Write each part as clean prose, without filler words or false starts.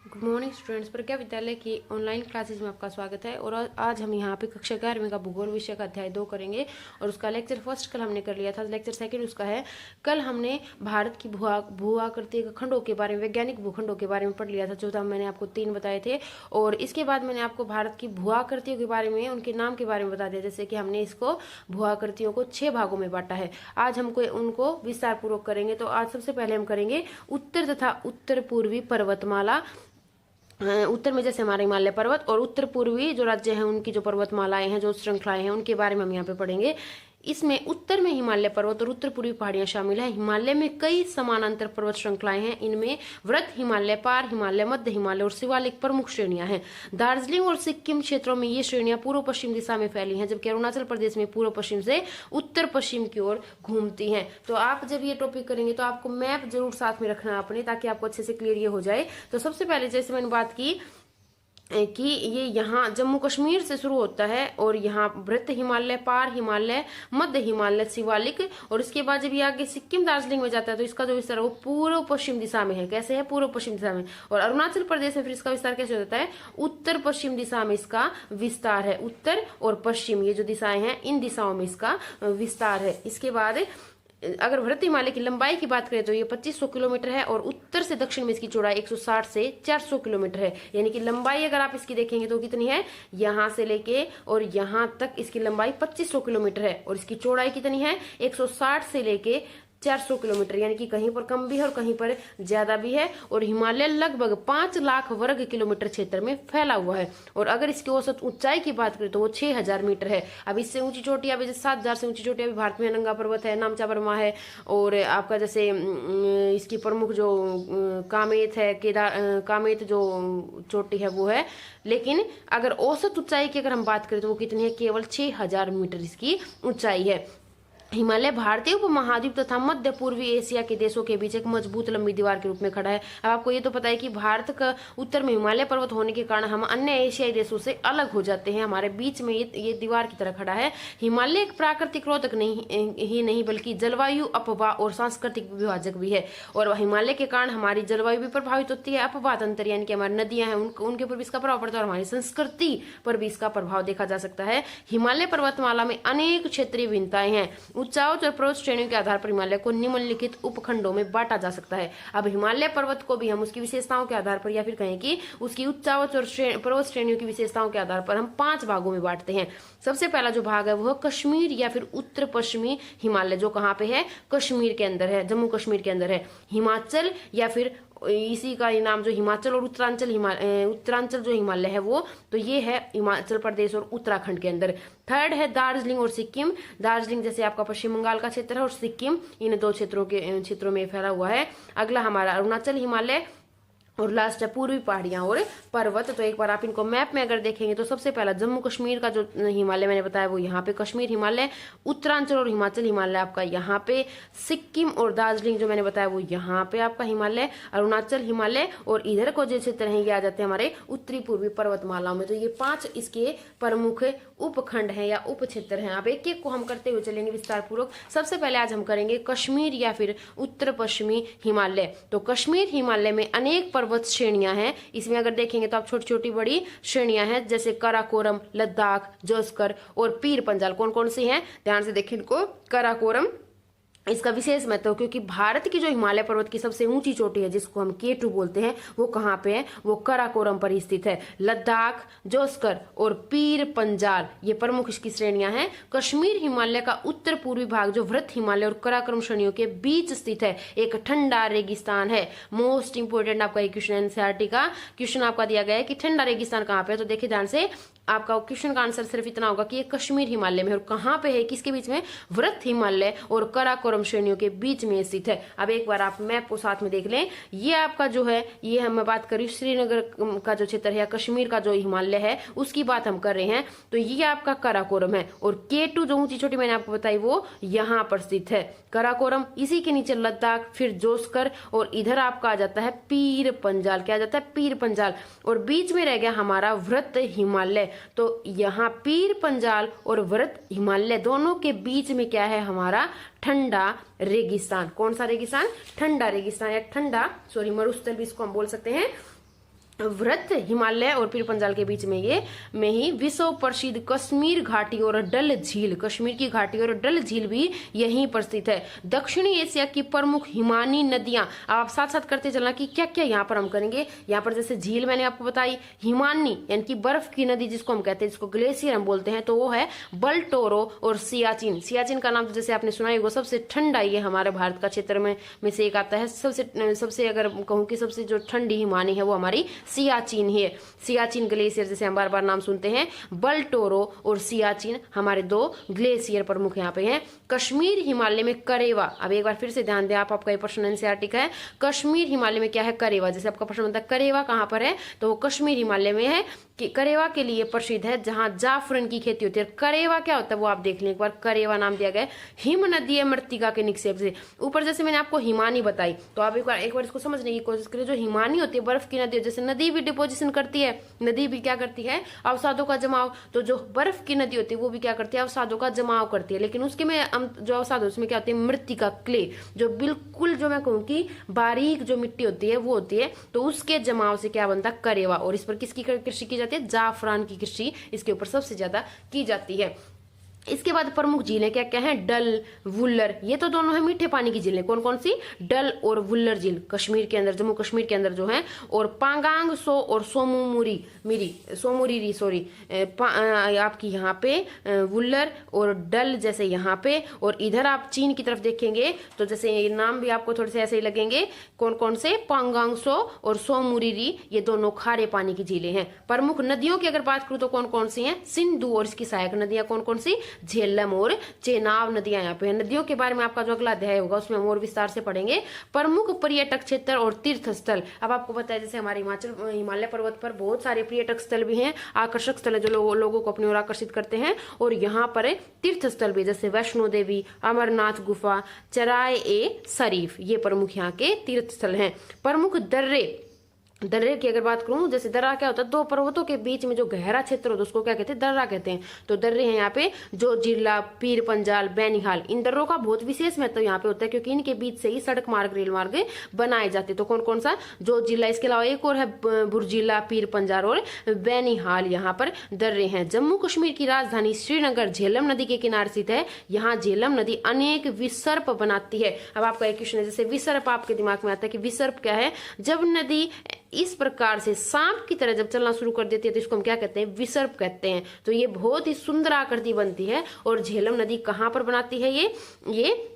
Good morning students. प्रज्ञा विद्यालय की online classes में आपका स्वागत है। और आज हम यहाँ पे कक्षा 11वीं का भूगोल विषय का अध्याय 2 करेंगे और उसका लेक्चर फर्स्ट कल हमने कर लिया था। लेक्चर सेकंड उसका है। कल हमने भारत की भू आकृति खंडों के बारे में, वैज्ञानिक भूखंडों के बारे में पढ़ लिया था, जो था मैंने आपको 3 बताए थे। और इसके बाद मैंने आपको भारत की भू आकृतियों के बारे में, उनके नाम के बारे में बता दिया, जैसे कि हमने इसको भू आकृतियों को 6 भागों में बांटा है। आज हमको उनको विस्तार पूर्वक करेंगे। तो आज सबसे पहले हम करेंगे उत्तर तथा उत्तर पूर्वी पर्वतमाला। उत्तर में जैसे हमारे हिमालय पर्वत, और उत्तर पूर्वी जो राज्य हैं उनकी जो पर्वतमालाएं हैं, जो श्रृंखलाएं हैं, उनके बारे में हम यहाँ पे पढ़ेंगे। इसमें उत्तर में हिमालय पर्वत और उत्तर पूर्वी पहाड़ियां शामिल है। हिमालय में कई समानांतर पर्वत श्रृंखलाएं हैं। इनमें वृत्त हिमालय, पार हिमालय, मध्य हिमालय और शिवालिक प्रमुख श्रेणियां हैं। दार्जिलिंग और सिक्किम क्षेत्रों में ये श्रेणियां पूर्व पश्चिम दिशा में फैली हैं, जबकि अरुणाचल प्रदेश में पूर्व पश्चिम से उत्तर पश्चिम की ओर घूमती हैं। तो आप जब ये टॉपिक करेंगे तो आपको मैप जरूर साथ में रखना अपने, ताकि आपको अच्छे से क्लियर ये हो जाए। तो सबसे पहले जैसे मैंने बात की कि ये यहाँ जम्मू कश्मीर से शुरू होता है, और यहाँ वृत्त हिमालय, पार हिमालय, मध्य हिमालय, शिवालिक, और इसके बाद जब ये आगे सिक्किम दार्जिलिंग में जाता है तो इसका जो विस्तार है वो पूर्व पश्चिम दिशा में है। कैसे है? पूर्व पश्चिम दिशा में। और अरुणाचल प्रदेश में फिर इसका विस्तार कैसे होता है? उत्तर पश्चिम दिशा में इसका विस्तार है। उत्तर और पश्चिम ये जो दिशाएं हैं, इन दिशाओं में इसका विस्तार है। इसके बाद अगर वृत्त हिमालय की लंबाई की बात करें तो ये 2500 किलोमीटर है, और उत्तर से दक्षिण में इसकी चौड़ाई 160 से 400 किलोमीटर है। यानी कि लंबाई अगर आप इसकी देखेंगे तो कितनी है? यहाँ से लेके और यहाँ तक इसकी लंबाई 2500 किलोमीटर है, और इसकी चौड़ाई कितनी है? 160 से लेके 400 किलोमीटर। यानी कि कहीं पर कम भी है और कहीं पर ज्यादा भी है। और हिमालय लगभग 5 लाख वर्ग किलोमीटर क्षेत्र में फैला हुआ है। और अगर इसकी औसत ऊंचाई की बात करें तो वो 6000 मीटर है। अब इससे ऊंची चोटियां भी, जैसे 7000 से ऊंची चोटियां भी भारत में, नंगा पर्वत है, नामचा बर्मा है, और आपका जैसे इसकी प्रमुख जो कामेत है, कामेत जो चोटी है वो है। लेकिन अगर औसत ऊंचाई की अगर हम बात करें तो वो कितनी है? केवल 6000 मीटर इसकी ऊंचाई है। हिमालय भारतीय उपमहाद्वीप तथा मध्य पूर्वी एशिया के देशों के बीच एक मजबूत लंबी दीवार के रूप में खड़ा है। अब आपको ये तो पता है कि भारत का उत्तर में हिमालय पर्वत होने के कारण हम अन्य एशियाई देशों से अलग हो जाते हैं। हमारे बीच में ये दीवार की तरह खड़ा है। हिमालय एक प्राकृतिक रोधक नहीं बल्कि जलवायु, अपवाह और सांस्कृतिक विभाजक भी है। और हिमालय के कारण हमारी जलवायु भी प्रभावित होती है। अपवाह तंत्र यानी कि हमारी नदियां हैं, उनके ऊपर भी इसका प्रभाव पड़ता है, और हमारी संस्कृति पर भी इसका प्रभाव देखा जा सकता है। हिमालय पर्वतमाला में अनेक क्षेत्रीय भिन्नताएं हैं। उच्चावच और पर्वत श्रेणियों के आधार पर हिमालय को निम्नलिखित उपखंडों में बांटा जा सकता है। अब हिमालय पर्वत को भी हम उसकी विशेषताओं के आधार पर, या फिर कहें कि उसकी उच्चावच और पर्वत श्रेणियों की विशेषताओं के आधार पर हम 5 भागों में बांटते हैं। सबसे पहला जो भाग है वह कश्मीर या फिर उत्तर पश्चिमी हिमालय, जो कहाँ पे है? कश्मीर के अंदर है, जम्मू कश्मीर के अंदर है। हिमाचल या फिर इसी का नाम जो हिमाचल और उत्तरांचल जो हिमालय है वो, तो ये है हिमाचल प्रदेश और उत्तराखंड के अंदर। थर्ड है दार्जिलिंग और सिक्किम। दार्जिलिंग जैसे आपका पश्चिम बंगाल का क्षेत्र है, और सिक्किम इन 2 क्षेत्रों में फैला हुआ है। अगला हमारा अरुणाचल हिमालय, और लास्ट है पूर्वी पहाड़ियां और पर्वत। तो एक बार आप इनको मैप में अगर देखेंगे तो सबसे पहला जम्मू कश्मीर का जो हिमालय मैंने बताया वो यहाँ पे कश्मीर हिमालय, उत्तरांचल और हिमाचल हिमालय आपका यहाँ पे, सिक्किम और दार्जिलिंग जो मैंने बताया वो यहाँ पे आपका हिमालय, अरुणाचल हिमालय, और इधर को जो क्षेत्र हैं ये आ जाते हैं हमारे उत्तरी पूर्वी पर्वतमालाओं में। तो ये 5 इसके प्रमुख उपखंड हैं या उप क्षेत्र हैं। अब एक एक को हम करते हुए चलेंगे विस्तार पूर्वक। सबसे पहले आज हम करेंगे कश्मीर या फिर उत्तर पश्चिमी हिमालय। तो कश्मीर हिमालय में अनेक पर्वत श्रेणियां हैं। इसमें अगर देखेंगे तो आप छोटी छोटी बड़ी श्रेणियां हैं, जैसे काराकोरम, लद्दाख, जोस्कर और पीर पंजाल। कौन कौन सी हैं? ध्यान से देखिए इनको। काराकोरम, इसका विशेष महत्व, क्योंकि भारत की जो हिमालय पर्वत की सबसे ऊंची चोटी है जिसको हम K2 बोलते हैं, वो कहाँ पे है? वो काराकोरम पर स्थित है। लद्दाख, जोस्कर और पीर पंजाल ये प्रमुख इसकी श्रेणियां हैं। कश्मीर हिमालय का उत्तर पूर्वी भाग जो वृत्त हिमालय और काराकोरम श्रेणियों के बीच स्थित है, एक ठंडा रेगिस्तान है। मोस्ट इंपोर्टेंट आपका क्वेश्चन एनसीईआरटी का क्वेश्चन आपका दिया गया है कि ठंडा रेगिस्तान कहाँ पे है। तो देखिए ध्यान से, आपका क्वेश्चन का आंसर सिर्फ इतना होगा कि ये कश्मीर हिमालय में, और कहाँ पे है? किसके बीच में? वृत्त हिमालय और काराकोरम श्रेणियों के बीच में स्थित है। अब एक बार आप मैप को साथ में देख लें। ये आपका जो है, ये हम बात कर रही हूँ श्रीनगर का जो क्षेत्र है या कश्मीर का जो हिमालय है उसकी बात हम कर रहे हैं। तो ये आपका काराकोरम है, और K2 जो ऊंची छोटी मैंने आपको बताई वो यहाँ पर स्थित है। काराकोरम, इसी के नीचे लद्दाख, फिर जोस्कर, और इधर आपका आ जाता है पीर पंजाल। क्या आ जाता है? पीर पंजाल। और बीच में रह गया हमारा वृत्त हिमालय। तो यहाँ पीर पंजाल और वृत्त हिमालय दोनों के बीच में क्या है? हमारा ठंडा रेगिस्तान। कौन सा रेगिस्तान? ठंडा रेगिस्तान या ठंडा मरुस्थल भी इसको हम बोल सकते हैं। वृत्त हिमालय और पीर पंजाल के बीच में ही विश्व प्रसिद्ध कश्मीर घाटी और डल झील, कश्मीर की घाटी और डल झील भी यहीं पर स्थित है। दक्षिणी एशिया की प्रमुख हिमानी नदियां, आप साथ साथ करते चलना कि क्या क्या यहाँ पर हम करेंगे। यहाँ पर जैसे झील मैंने आपको बताई, हिमानी यानी कि बर्फ की नदी जिसको हम कहते हैं, जिसको ग्लेशियर हम बोलते हैं, तो वो है बलटोरो और सियाचिन। सियाचिन का नाम तो जैसे आपने सुना है, वो सबसे ठंडा ये हमारे भारत का क्षेत्र में से एक आता है। सबसे अगर कहूँ कि सबसे जो ठंडी हिमानी है वो हमारी सियाचिन है। सियाचिन ग्लेशियर जैसे हम बार बार नाम सुनते हैं, बलटोरो और सियाचिन हमारे दो ग्लेशियर प्रमुख यहाँ पे हैं। कश्मीर हिमालय में करेवा, अब एक बार फिर से ध्यान दें आप, आपका ये प्रश्न एनसीईआरटी का है। कश्मीर हिमालय में क्या है? करेवा। जैसे आपका प्रश्न बनता है करेवा कहाँ पर है, तो वो कश्मीर हिमालय में है। कि करेवा के लिए प्रसिद्ध है, जहां जाफरन की खेती होती है। करेवा क्या होता है वो आप देख लें एक बार, करेवा नाम दिया गया है हिम नदी मृत्तिका के निक्षेप से। ऊपर जैसे मैंने आपको हिमानी बताई, तो आप एक बार इसको समझने की कोशिश करें। जो हिमानी होती है बर्फ की नदी, जैसे नदी भी डिपोजिशन करती है, नदी भी क्या करती है? अवसादों का जमाव। तो जो बर्फ की नदी होती है वो भी क्या करती है? अवसादों का जमाव करती है। लेकिन उसके में जो अवसाद उसमें क्या होती है? मृत्तिका, क्ले, जो बिल्कुल जो मैं कहूँ कि बारीक जो मिट्टी होती है वो होती है। तो उसके जमाव से क्या बनता है? करेवा। और इस पर किसकी कृषि की जाती है? जाफरान की कृषि इसके ऊपर सबसे ज्यादा की जाती है। इसके बाद प्रमुख झीलें क्या क्या हैं? डल, वुल्लर, ये तो दोनों है मीठे पानी की झीलें। कौन कौन सी? डल और वुल्लर झील कश्मीर के अंदर, जम्मू कश्मीर के अंदर जो है। और पांगांग सो और सोमुरीरी सॉरी आपकी यहाँ पे वुल्लर और डल जैसे यहाँ पे। और इधर आप चीन की तरफ देखेंगे तो जैसे ये नाम भी आपको थोड़े से ऐसे ही लगेंगे। कौन कौन से? पांगांग सो और सोमुरीरी, ये दोनों खारे पानी की झीलें हैं। प्रमुख नदियों की अगर बात करूं तो कौन कौन सी हैं? सिंधु और इसकी सहायक नदियां कौन कौन सी? झेलम और चेनाब नदियां यहाँ पे हैं। नदियों के बारे में आपका जो अगला अध्याय होगा उसमें हम और विस्तार से पढ़ेंगे। प्रमुख पर्यटक क्षेत्र और तीर्थ स्थल, अब आपको पता है जैसे हमारे हिमालय पर्वत पर बहुत सारे पर्यटक स्थल भी हैं, आकर्षक स्थल है जो लोगों को अपनी ओर आकर्षित करते हैं। और यहाँ पर तीर्थ स्थल भी, जैसे वैष्णो देवी, अमरनाथ गुफा, चराय ए शरीफ, ये प्रमुख यहाँ के तीर्थ स्थल हैं। प्रमुख दर्रे की अगर बात करूं, जैसे दर्रा क्या होता है? दो पर्वतों के बीच में जो गहरा क्षेत्र होता है उसको क्या कहते हैं? दर्रा कहते हैं। तो दर्रे हैं यहाँ पे जो जिला, पीर पंजाल, बैनिहाल, इन दर्रों का बहुत विशेष महत्व यहाँ पे होता है क्योंकि इनके बीच से ही सड़क मार्ग, रेल मार्ग बनाए जाते हैं। तो कौन कौन सा? जो जिला, इसके अलावा एक और है बुरजिला, पीर पंजाल और बैनिहाल, यहाँ पर दर्रे हैं। जम्मू कश्मीर की राजधानी श्रीनगर झेलम नदी के किनारे स्थित है। यहाँ झेलम नदी अनेक विसर्प बनाती है। अब आपका एक क्वेश्चन है, जैसे विसर्प आपके दिमाग में आता है कि विसर्प क्या है? जब नदी इस प्रकार से सांप की तरह जब चलना शुरू कर देती है तो इसको हम क्या कहते हैं? विसर्प कहते हैं। तो ये बहुत ही सुंदर आकृति बनती है। और झेलम नदी कहाँ पर बनाती है? ये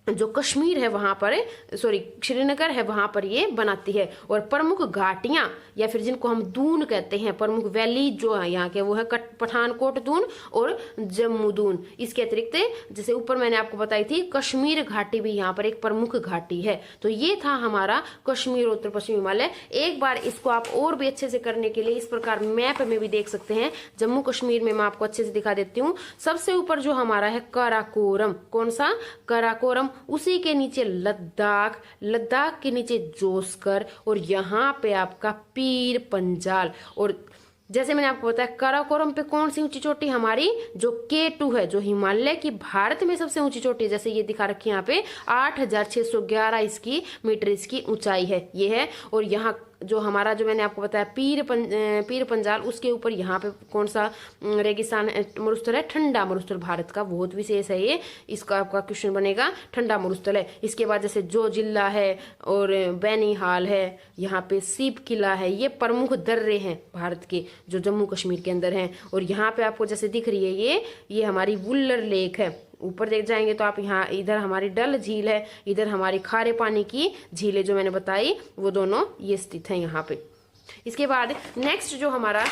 जो कश्मीर है वहां पर, श्रीनगर है वहां पर ये बनाती है। और प्रमुख घाटियां या फिर जिनको हम दून कहते हैं, प्रमुख वैली जो है यहाँ के, वो है पठानकोट दून और जम्मू दून। इसके अतिरिक्त जैसे ऊपर मैंने आपको बताई थी कश्मीर घाटी भी यहाँ पर एक प्रमुख घाटी है। तो ये था हमारा कश्मीर उत्तर पश्चिम हिमालय। एक बार इसको आप और भी अच्छे से करने के लिए इस प्रकार मैप में भी देख सकते हैं। जम्मू कश्मीर में मैं आपको अच्छे से दिखा देती हूँ। सबसे ऊपर जो हमारा है काराकोरम, कौन सा? काराकोरम। उसी के नीचे लद्दाख, लद्दाख के नीचे जोस्कर, और यहाँ पे आपका पीर पंजाल। और जैसे मैंने आपको बताया काराकोरम पे कौन सी ऊंची चोटी? हमारी जो K2 है, जो हिमालय की भारत में सबसे ऊंची चोटी, जैसे ये दिखा रखी है यहाँ पे 8611 इसकी मीटर इसकी ऊंचाई है, ये है। और यहाँ जो हमारा जो मैंने आपको बताया पीर पंजाल, उसके ऊपर यहाँ पे कौन सा रेगिस्तान मरुस्थल है? ठंडा मरुस्थल, भारत का बहुत विशेष है ये। इसका आपका क्वेश्चन बनेगा ठंडा मरुस्थल है। इसके बाद जैसे जो जिला है और बैनिहाल है, यहाँ पे सीप किला है, ये प्रमुख दर्रे हैं भारत के जो जम्मू कश्मीर के अंदर हैं। और यहाँ पे आपको जैसे दिख रही है ये हमारी वुल्लर लेक है। ऊपर देख जाएंगे तो आप यहाँ, इधर हमारी डल झील है, इधर हमारी खारे पानी की झीलें जो मैंने बताई वो दोनों ये स्थित हैं यहाँ पे। इसके बाद नेक्स्ट जो हमारा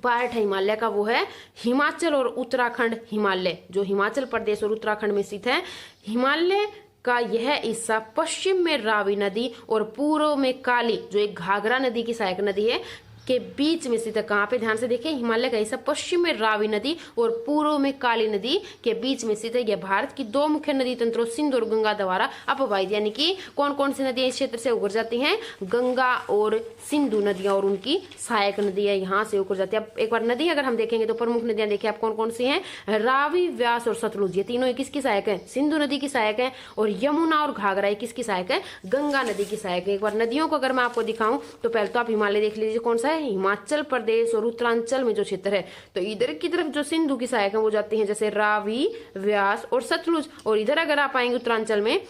पार्ट है हिमालय का वो है हिमाचल और उत्तराखंड हिमालय, जो हिमाचल प्रदेश और उत्तराखंड में स्थित है। हिमालय का यह हिस्सा पश्चिम में रावी नदी और पूर्व में काली, जो एक घाघरा नदी की सहायक नदी है, के बीच में स्थित है। कहाँ पे, ध्यान से देखिए, हिमालय का हिस्सा पश्चिम में रावी नदी और पूर्व में काली नदी के बीच में स्थित है। यह भारत की दो मुख्य नदी तंत्रों सिंधु और गंगा द्वारा अपवाहित, यानी कि कौन कौन सी नदियां इस क्षेत्र से उभर जाती हैं, गंगा और सिंधु नदियां और उनकी सहायक नदियां यहाँ से उभर जाती है। अब एक बार नदी अगर हम देखेंगे तो प्रमुख नदियां देखिए आप कौन कौन सी हैं, रावी, व्यास और सतलुज, ये तीनों किसकी सहायक है, सिंधु नदी की सहायक है। और यमुना और घाघरा किसकी सहायक है, गंगा नदी की सहायक है। एक बार नदियों को अगर मैं आपको दिखाऊं तो पहले तो आप हिमालय देख लीजिए, कौन सा है, हिमाचल प्रदेश और उत्तरांचल में जो क्षेत्र है, तो इधर की तरफ जो सिंधु की सहायक है वो जाती है जैसे रावी, व्यास और सतलुज। और इधर अगर आप आएंगे उत्तरांचल में,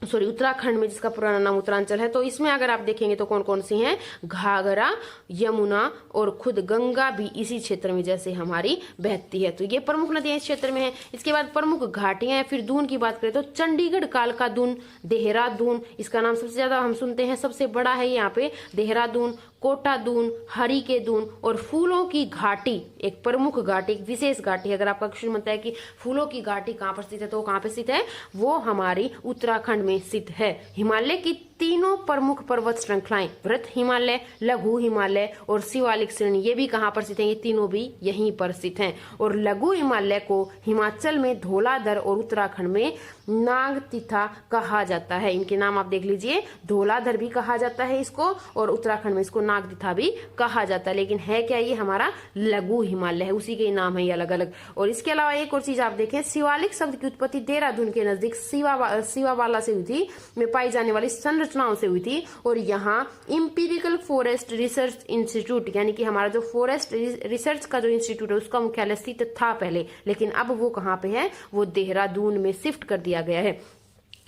सॉरी उत्तराखंड में जिसका पुराना नाम उत्तरांचल है, तो इसमें अगर आप देखेंगे तो कौन कौन सी हैं, घाघरा, यमुना और खुद गंगा भी इसी क्षेत्र में जैसे हमारी बहती है। तो ये प्रमुख नदियां इस क्षेत्र में है। इसके बाद प्रमुख घाटियां हैं। फिर दून की बात करें तो चंडीगढ़ कालका दून, देहरादून, इसका नाम सबसे ज्यादा हम सुनते हैं, सबसे बड़ा है यहाँ पे देहरादून, कोटा दून, हरि के दून और फूलों की घाटी, एक प्रमुख घाटी, एक विशेष घाटी। अगर आपका क्वेश्चन बनता है कि फूलों की घाटी कहाँ पर स्थित है, तो कहाँ पर स्थित है, वो हमारी उत्तराखंड में स्थित है। हिमालय की तीनों प्रमुख पर्वत श्रृंखलाएं, वृत्त हिमालय, लघु हिमालय और शिवालिक श्रेणी, ये भी कहाँ पर स्थित है, ये तीनों भी यहीं पर स्थित हैं। और लघु हिमालय को हिमाचल में धौलाधर और उत्तराखंड में नागतिथा कहा जाता है। इनके नाम आप देख लीजिए, धौलाधर भी कहा जाता है इसको और उत्तराखंड में इसको नागतिथा भी कहा जाता है। लेकिन है क्या, ये हमारा लघु हिमालय है, उसी के नाम है ये अलग अलग। और इसके अलावा एक और चीज आप देखें, शिवालिक शब्द की उत्पत्ति देहरादून के नजदीक शिवावाला से हुई थी, में पाई जाने वाली संरचनाओं से हुई थी। और यहाँ इंपीरिकल फॉरेस्ट रिसर्च इंस्टीट्यूट, यानी कि हमारा जो फॉरेस्ट रिसर्च का जो इंस्टीट्यूट है उसका मुख्यालय स्थित था पहले, लेकिन अब वो कहाँ पे है, वो देहरादून में शिफ्ट कर दिया गया है।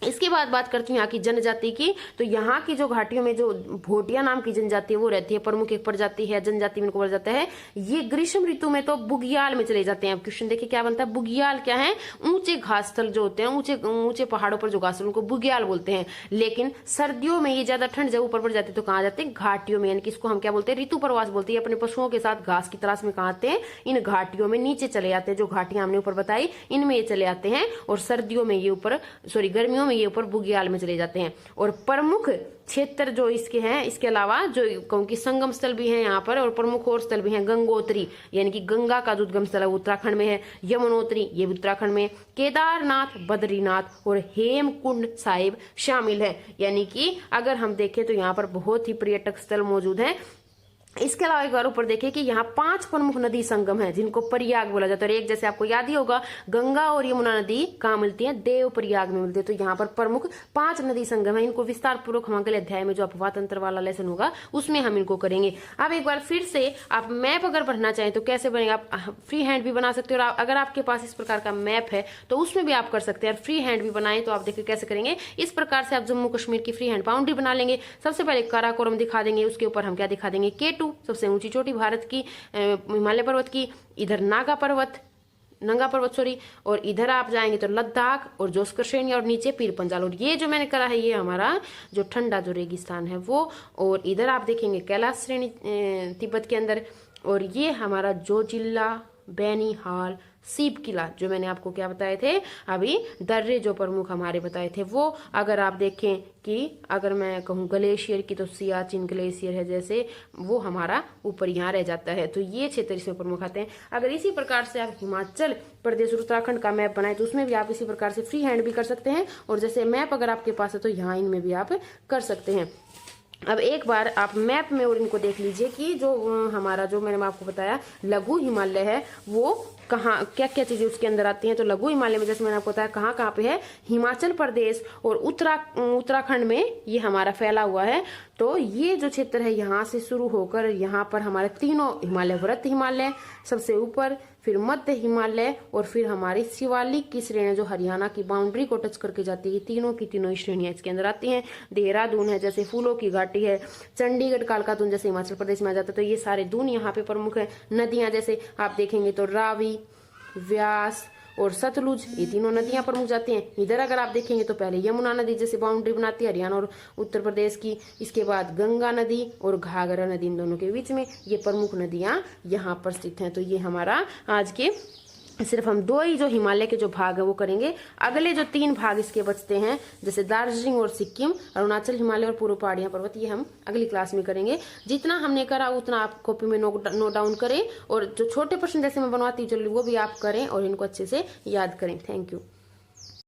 इसके बाद बात करती हूँ यहाँ की जनजाति की। तो यहाँ की जो घाटियों में जो भोटिया नाम की जनजाति है वो रहती है, प्रमुख एक प्रजाति है, जनजाति में इनको बोला जाता है। ये ग्रीष्म ऋतु में तो बुग्याल में चले जाते हैं। अब क्वेश्चन देखिए क्या बनता है, बुग्याल क्या है, ऊंचे घास स्थल जो होते हैं, ऊंचे ऊंचे पहाड़ों पर जो घास, उनको बुग्याल बोलते हैं। लेकिन सर्दियों में ये ज्यादा ठंड जब ऊपर पड़ जाती है तो कहाँ जाते हैं, घाटियों में, यानी कि इसको हम क्या बोलते हैं, ऋतु प्रवास बोलते हैं। अपने पशुओं के साथ घास की तलाश में कहाँ आते हैं, इन घाटियों में नीचे चले जाते हैं। जो घाटियां हमने ऊपर बताई इनमें ये चले आते हैं, और सर्दियों में ये ऊपर, सॉरी गर्मियों में ये ऊपर बुग्याल में चले जाते हैं। और प्रमुख क्षेत्र जो इसके हैं, इसके अलावा जो कहूँ कि संगम स्थल भी है यहाँ पर, और प्रमुख और स्थल भी हैं, गंगोत्री यानी कि गंगा का जो उद्गम स्थल है उत्तराखंड में है, यमुनोत्री ये भी उत्तराखंड में, केदारनाथ, बद्रीनाथ और हेमकुंड साहिब शामिल है। यानी कि अगर हम देखें तो यहाँ पर बहुत ही पर्यटक स्थल मौजूद है। इसके अलावा एक बार ऊपर देखिए कि यहाँ 5 प्रमुख नदी संगम है जिनको प्रयाग बोला जाता है। और एक जैसे आपको याद ही होगा, गंगा और यमुना नदी कहाँ मिलती है, देव प्रयाग में मिलती है। तो यहाँ पर प्रमुख 5 नदी संगम है। इनको विस्तार पूर्वक हम अगले अध्याय में जो अपवाह तंत्र वाला लेसन होगा उसमें हम इनको करेंगे। अब एक बार फिर से आप मैप अगर पढ़ना चाहें तो कैसे बनेगा, आप फ्री हैंड भी बना सकते हो, और अगर आपके पास इस प्रकार का मैप है तो उसमें भी आप कर सकते हैं। और फ्री हैंड भी बनाए तो आप देखिए कैसे करेंगे, इस प्रकार से आप जम्मू कश्मीर की फ्री हैंड बाउंड्री बना लेंगे। सबसे पहले काराकोरम दिखा देंगे, उसके ऊपर हम क्या दिखा देंगे, K2 सबसे ऊंची चोटी भारत की, हिमालय पर्वत की, इधर नंगा पर्वत सॉरी, और इधर आप जाएंगे तो लद्दाख और जोस्कर श्रेणी, और नीचे पीर पंजाल। और ये जो मैंने करा है ये हमारा जो ठंडा जो रेगिस्तान है वो, और इधर आप देखेंगे कैलाश श्रेणी तिब्बत के अंदर, और ये हमारा जोजिला, बैनीहाल, सीप किला जो मैंने आपको क्या बताए थे अभी, दर्रे जो प्रमुख हमारे बताए थे वो। अगर आप देखें कि अगर मैं कहूँ ग्लेशियर की तो सियाचिन ग्लेशियर है जैसे, वो हमारा ऊपर यहाँ रह जाता है। तो ये क्षेत्र इसमें प्रमुख आते हैं। अगर इसी प्रकार से आप हिमाचल प्रदेश और उत्तराखंड का मैप बनाए तो उसमें भी आप इसी प्रकार से फ्री हैंड भी कर सकते हैं, और जैसे मैप अगर आपके पास है तो यहाँ इनमें भी आप कर सकते हैं। अब एक बार आप मैप में और इनको देख लीजिए कि जो हमारा जो मैंने आपको बताया लघु हिमालय है वो कहाँ, क्या क्या चीजें उसके अंदर आती हैं। तो लघु हिमालय में जैसे मैंने आपको बताया कहाँ कहाँ पे है, हिमाचल प्रदेश और उत्तराखंड में ये हमारा फैला हुआ है। तो ये जो क्षेत्र है यहाँ से शुरू होकर यहाँ पर हमारे तीनों हिमालय, वृत्त हिमालय सबसे ऊपर, फिर मध्य हिमालय, और फिर हमारी शिवालिक की श्रेणी जो हरियाणा की बाउंड्री को टच करके जाती है, तीनों की तीनों श्रेणियां इसके अंदर आती हैं। देहरादून है जैसे फूलों की घाटी है, चंडीगढ़ कालका दून जैसे हिमाचल प्रदेश में आ जाता है। तो ये सारे दून यहाँ पे प्रमुख है। नदियां जैसे आप देखेंगे तो रावी, व्यास और सतलुज ये तीनों नदियां प्रमुख जाती हैं। इधर अगर आप देखेंगे तो पहले यमुना नदी जैसे बाउंड्री बनाती है हरियाणा और उत्तर प्रदेश की, इसके बाद गंगा नदी और घाघरा नदी, इन दोनों के बीच में ये प्रमुख नदियां यहाँ पर स्थित हैं। तो ये हमारा आज के सिर्फ हम 2 ही जो हिमालय के जो भाग है वो करेंगे। अगले जो 3 भाग इसके बचते हैं, जैसे दार्जिलिंग और सिक्किम, अरुणाचल, हिमालय और पूर्व पहाड़ियां पर्वत, ये हम अगली क्लास में करेंगे। जितना हमने करा उतना आप कॉपी में नोट डाउन करें, और जो छोटे प्रश्न जैसे मैं बनवाती हूँ वो भी आप करें और इनको अच्छे से याद करें। Thank you.